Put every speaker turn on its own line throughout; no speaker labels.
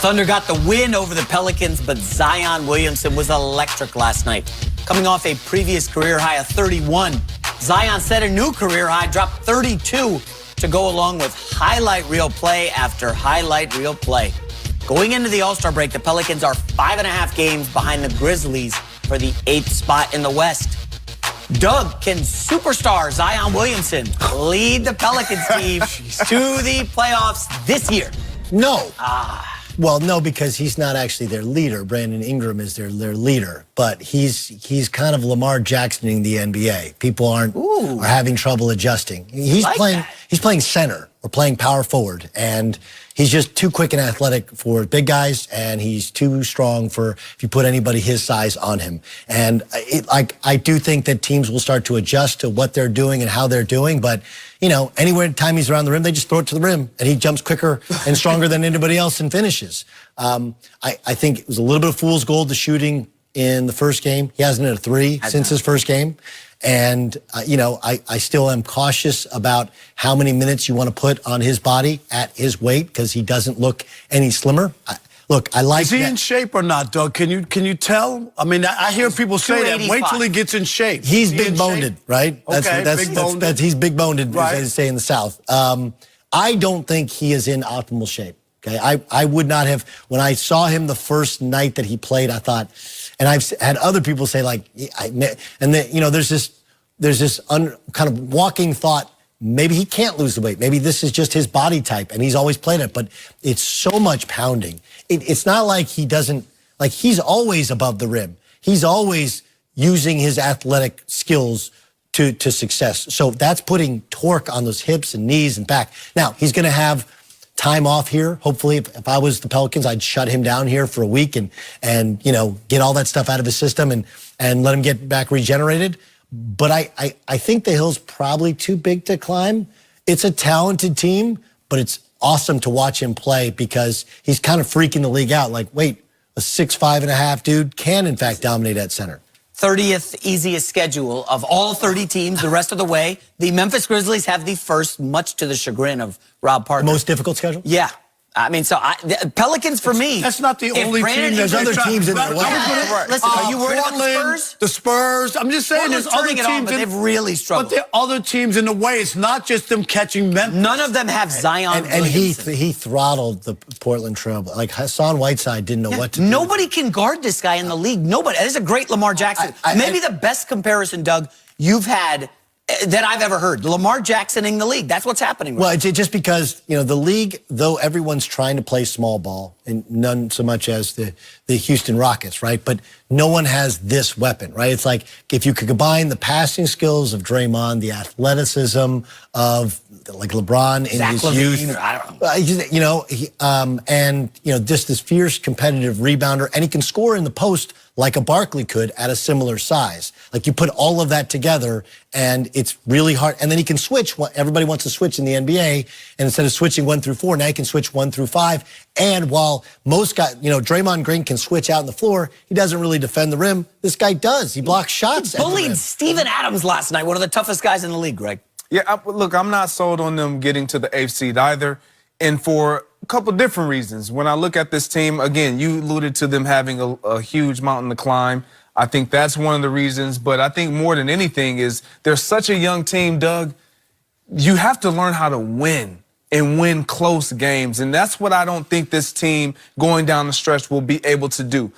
Thunder got the win over the Pelicans, but Zion Williamson was electric last night. Coming off a previous career high of 31, Zion set a new career high, dropped 32 to go along with highlight reel play after highlight reel play. Going into the All-Star break, the Pelicans are 5.5 games behind the Grizzlies for the 8th spot in the West. Doug, can superstar Zion Williamson lead the Pelicans team to the playoffs this year?
No. Well, no, because he's not actually their leader. Brandon Ingram is their leader, but he's kind of Lamar Jacksoning the NBA. People are having trouble adjusting. He's playing center or playing power forward, and he's just too quick and athletic for big guys, and he's too strong for if you put anybody his size on him. And I do think that teams will start to adjust to what they're doing and how they're doing, but you know, anywhere time he's around the rim, they just throw it to the rim, and he jumps quicker and stronger than anybody else and finishes. I think it was a little bit of fool's gold, the shooting in the first game. He hasn't hit a three since his first game. And, you know, I still am cautious about how many minutes you want to put on his body at his weight because he doesn't look any slimmer. Look, I like that.
Is he in shape or not, Doug? Can you tell? I mean, I hear people say that. Wait till he gets in shape.
He's big-boned, right?
Okay,
he's big-boned,
right,
as they say in the South. I don't think he is in optimal shape. Okay, I would not have. When I saw him the first night that he played, I thought, and I've had other people say like, and you know, there's this kind of walking thought. Maybe he can't lose the weight. Maybe this is just his body type, and he's always played it. But it's so much pounding. It's not like he doesn't, like he's always above the rim. He's always using his athletic skills to success. So that's putting torque on those hips and knees and back. Now, he's going to have time off here. Hopefully, if I was the Pelicans, I'd shut him down here for a week and you know, get all that stuff out of his system and let him get back regenerated. But I think the hill's probably too big to climb. It's a talented team, but it's awesome to watch him play because he's kind of freaking the league out. Like, wait, a 6'5.5" dude can, in fact, dominate at center.
30th easiest schedule of all 30 teams the rest of the way. The Memphis Grizzlies have the first, much to the chagrin of Rob Parker.
The most difficult schedule?
Yeah. I mean, so the Pelicans for me.
That's not the only team.
There's other teams in there.
Listen, are you worried about the Spurs?
The Spurs. I'm just saying there's other teams.
But they've really struggled.
But there are other teams in the way. It's not just them catching Memphis.
None of them have Zion
and
Williamson.
he throttled the Portland Trail. Like Hassan Whiteside didn't know what to do.
Nobody can guard this guy in the league. Nobody. This is a great Lamar Jackson. Maybe the best comparison, Doug, you've had that I've ever heard. Lamar Jacksoning the league. That's what's happening.
Well, it's just because, you know, the league, though everyone's trying to play small ball, and none so much as the Houston Rockets, right? But no one has this weapon, right? It's like if you could combine the passing skills of Draymond, the athleticism of like LeBron in his youth,
I don't know.
you know, and you know, just this fierce competitive rebounder, and he can score in the post like a Barkley could at a similar size. Like you put all of that together, and it's really hard. And then he can switch. Everybody wants to switch in the NBA, and instead of switching 1 through 4, now he can switch 1 through 5. And while most guys, you know, Draymond Green can switch out on the floor, he doesn't really defend the rim. This guy does. He blocks shots.
He bullied Steven Adams last night, one of the toughest guys in the league, Greg.
Yeah, look, I'm not sold on them getting to the 8th seed either, and for a couple different reasons. When I look at this team, again, you alluded to them having a huge mountain to climb. I think that's one of the reasons, but I think more than anything is they're such a young team, Doug. You have to learn how to win and win close games, and that's what I don't think this team going down the stretch will be able to do.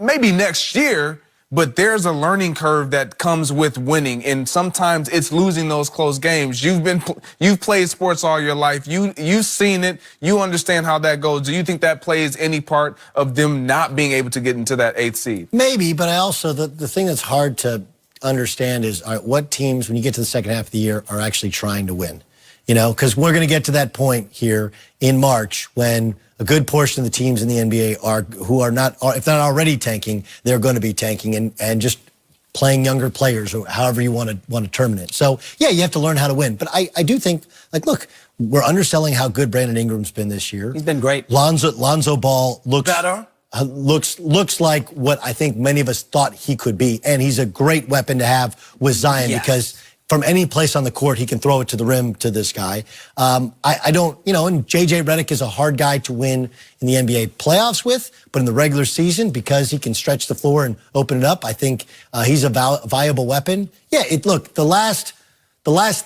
Maybe next year, but there's a learning curve that comes with winning, and sometimes it's losing those close games. You've played sports all your life. You've seen it. You understand how that goes. Do you think that plays any part of them not being able to get into that 8th seed?
Maybe, but I also the thing that's hard to understand is what teams, when you get to the second half of the year, are actually trying to win. You know, because we're going to get to that point here in March when a good portion of the teams in the NBA who are not, if not already tanking, they're going to be tanking and just playing younger players, or however you want to term it. So yeah, you have to learn how to win. But I do think, like, look, we're underselling how good Brandon Ingram's been this year.
He's been great.
Lonzo Ball looks
better.
Looks like what I think many of us thought he could be, and he's a great weapon to have with Zion because from any place on the court, he can throw it to the rim to this guy. I don't, and J.J. Redick is a hard guy to win in the NBA playoffs with, but in the regular season, because he can stretch the floor and open it up, I think he's a viable weapon. Yeah, look, the last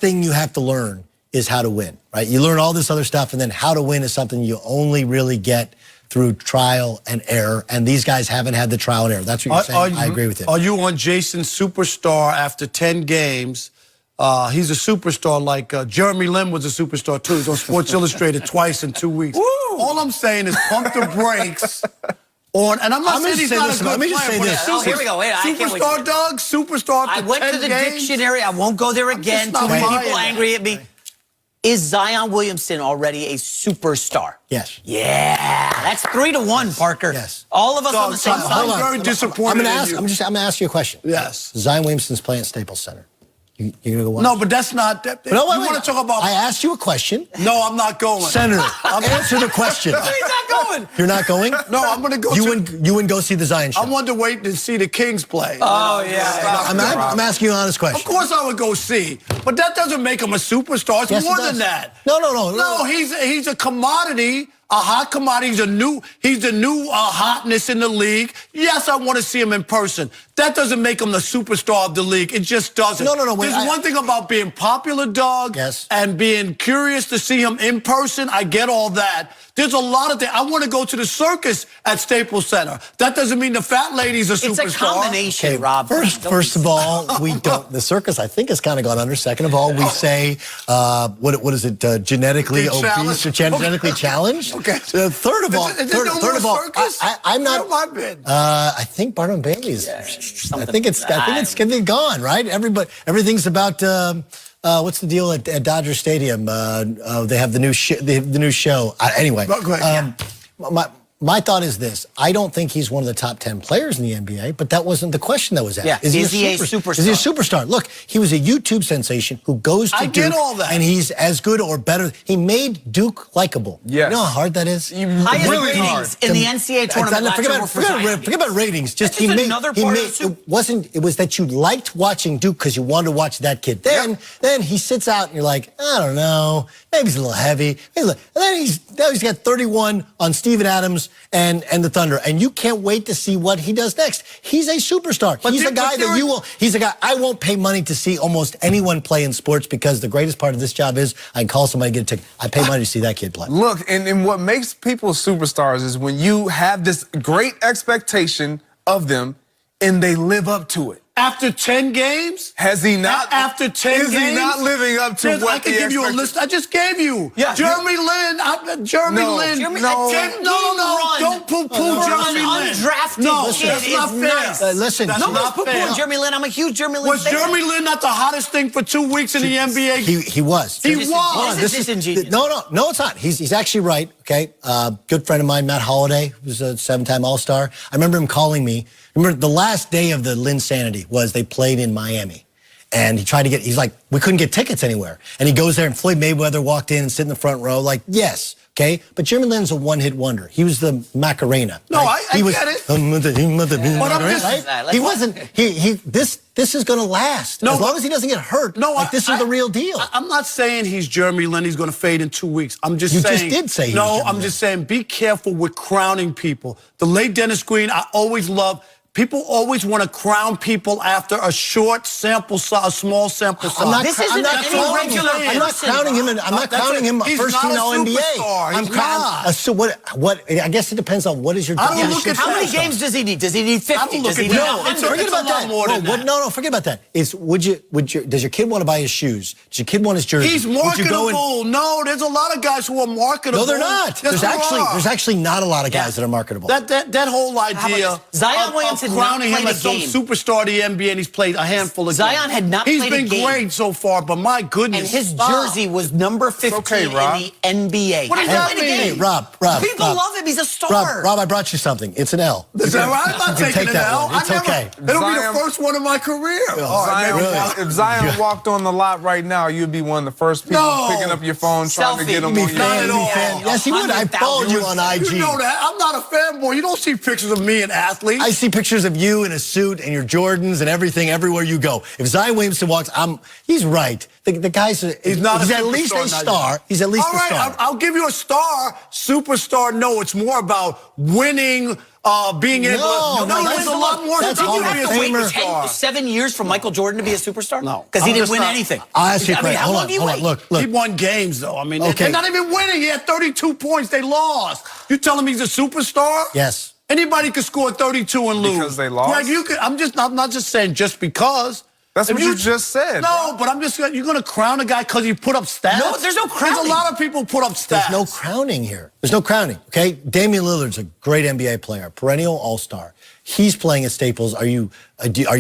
thing you have to learn is how to win, right? You learn all this other stuff, and then how to win is something you only really get through trial and error, and these guys haven't had the trial and error. That's what you're saying. I agree with you.
Are you on Jason's superstar after 10 games? He's a superstar like Jeremy Lin was a superstar too. He's on Sports Illustrated twice in 2 weeks. Woo! All I'm saying is pump the brakes on, and I'm not saying he's not a good player.
Let me just say this.
Oh, here we go. Wait, I can't wait.
Superstar Doug, superstar after 10 games.
I went to the dictionary. I won't go there again. Too many people angry at me. Is Zion Williamson already a superstar?
Yes.
Yeah. That's 3-1, Parker.
Yes.
All of us on the same side.
I'm very disappointed in you.
I'm gonna ask you a question.
Yes.
Zion Williamson's playing at Staples Center. You gonna go watch?
No, but that's not.
No,
you want to talk about?
I asked you a question.
No, I'm not going.
Senator, answer the question.
He's not going.
You're not going?
No, I'm going to go.
You wouldn't go see the Zion show?
I wanted to wait to see the Kings play.
Oh, yeah.
I'm asking you an honest question.
Of course I would go see, but that doesn't make him a superstar. It's more than that.
No.
No, he's a commodity. A hot commodity. He's the new hotness in the league. Yes, I want to see him in person. That doesn't make him the superstar of the league. It just doesn't.
No. Wait,
There's one thing about being popular, Doug,
yes,
and being curious to see him in person. I get all that. There's a lot of things. I want to go to the circus at Staples Center. That doesn't mean the fat lady's a superstar.
It's a combination, Rob.
First of all, we don't. The circus, I think, has kind of gone under. Second of all, we say, what is it? Genetically obese or genetically challenged.
Okay.
Third of all, I'm not.
Where have I been?
I think Barnum Bailey's. I think it's gone, right? Everything's about. What's the deal at Dodger Stadium? They have the new show. Anyway, my thought is this. I don't think he's one of the top 10 players in the NBA, but that wasn't the question that was asked.
Yeah. Is he a superstar?
Is he a superstar? Look, he was a YouTube sensation who goes to Duke.
I get all that.
And he's as good or better. He made Duke likable.
Yes.
You know how hard that is?
Highest
really
ratings
hard.
in the NCAA tournament last year were for Zion.
Forget about ratings. Just it was that you liked watching Duke because you wanted to watch that kid. Then he sits out and you're like, I don't know, maybe he's a little heavy. And then he's got 31 on Steven Adams and the Thunder, and you can't wait to see what he does next. He's a superstar. He's a guy I won't pay money to see almost anyone play in sports because the greatest part of this job is I can call somebody and get a ticket. I pay money to see that kid play.
Look, and what makes people superstars is when you have this great expectation of them and they live up to it.
After 10 games?
Has he not?
After 10 games?
Is he not living up to what
I can give you a list. I just gave you.
Yeah.
Jeremy Lin. Jeremy Lin. No. Don't poo-poo Jeremy Lin.
Undrafted
No,
kid
that's not fair.
Listen.
That's not fair.
Jeremy Lin. I'm a huge Jeremy Lin
Was
fan.
Jeremy Lin not the hottest thing for 2 weeks in the NBA?
He was.
He was.
This is disingenuous.
No, it's not. He's actually right. Okay, good friend of mine, Matt Holliday, who's a 7-time All-Star. I remember him calling me. Remember the last day of the Linsanity was they played in Miami. And he's like, we couldn't get tickets anywhere. And he goes there and Floyd Mayweather walked in and sit in the front row like, yes, okay? But Jeremy Lin's a one-hit wonder. He was the Macarena.
No,
right?
I get it.
He wasn't, this is going to last.
No,
as long as he doesn't get hurt, this is the real deal.
I'm not saying he's Jeremy Lin. He's going to fade in 2 weeks. I'm just saying.
You just did say he was
No,
Jeremy
I'm
Lin.
just saying be careful with crowning people. The late Dennis Green, I always love. People always want to crown people after a short sample size, a small sample size.
I'm not crowning him. I'm not crowning him a first team All-NBA. I'm crowning. What? I guess it depends on what is your.
How many games does he need? Does he need 50? Does he need 100?
Forget about that. No, forget about that. Does your kid want to buy his shoes? Does your kid want his jersey?
He's marketable. No, there's a lot of guys who are marketable.
No, they're not. There's actually not a lot of guys that are marketable.
That whole idea.
Zion Williamson
crowning him as some superstar of the NBA, and he's played a handful of games.
Zion had not played a game.
He's been great so far, but my goodness.
And his jersey was number 15 in the NBA.
What does that mean?
Hey, Rob.
People love him. He's a star.
Rob, I brought you something. It's an L.
Is that right? I'm not taking an L.
It's okay.
It'll be the first one of my career.
If Zion walked on the lot right now, you'd be one of the first people picking up your phone, trying to get him on your
fan.
Yes, he would. I followed you on IG.
You know that. I'm not a fanboy. You don't see pictures of me and athletes.
I see pictures pictures of you in a suit and your Jordans and everything everywhere you go. If Zion Williamson walks, he's right. The guy's
he's not
he's
a
at least a
superstar,
star. He's at least
all
a
right,
star.
I'll give you a star. Superstar, no. It's more about winning, being able to.
No,
there's a lot more
that's
stuff
Hall
to
of
be a
Famer.
superstar.
7 years from Michael Jordan to be a superstar?
No.
Because he
I'm
didn't
just
win
not-
anything.
I'll ask you a
I mean,
question.
how long do you wait?
Look.
He won games, though. I mean,
Okay.
they're not even winning. He had 32 points. They lost. You telling me he's a superstar?
Yes.
Anybody could score 32 and lose.
Because they lost?
Greg, you could, I'm not just saying just because.
That's
If
what you just said.
No, but I'm just, you're going to crown a guy because he put up stats?
No, there's no crowning.
There's a lot of people put up stats.
There's no crowning here. There's no crowning, okay? Damian Lillard's a great NBA player, perennial all-star. He's playing at Staples. Are you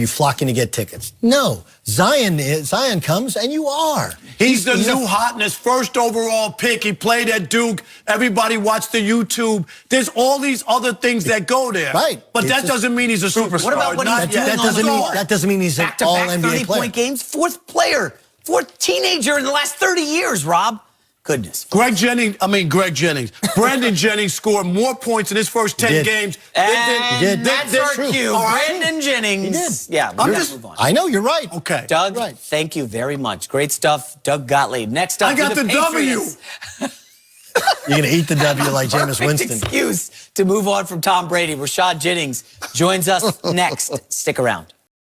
flocking to get tickets? No. Zion comes, and you are.
He's the new hotness, first overall pick. He played at Duke. Everybody watched the YouTube. There's all these other things that go there.
Right.
But that doesn't mean he's a superstar.
What about what he's
Not
doing
yet.
That doesn't mean he's an
back-to-back
all-NBA
30-point
player.
games? Fourth player. Fourth teenager in the last 30 years, Rob. Goodness.
Brandon Jennings scored more points in his first 10 games.
And that's our
True.
cue.
All right.
Brandon Jennings.
He did.
Yeah, we're going to move on.
I know, you're right.
Okay.
Doug,
Right.
thank you very much. Great stuff. Doug Gottlieb. Next up,
I got
for
the W.
Patriots.
You're going to eat the W like Jameis
Perfect
Winston.
excuse to move on from Tom Brady. Rashad Jennings joins us next. Stick around.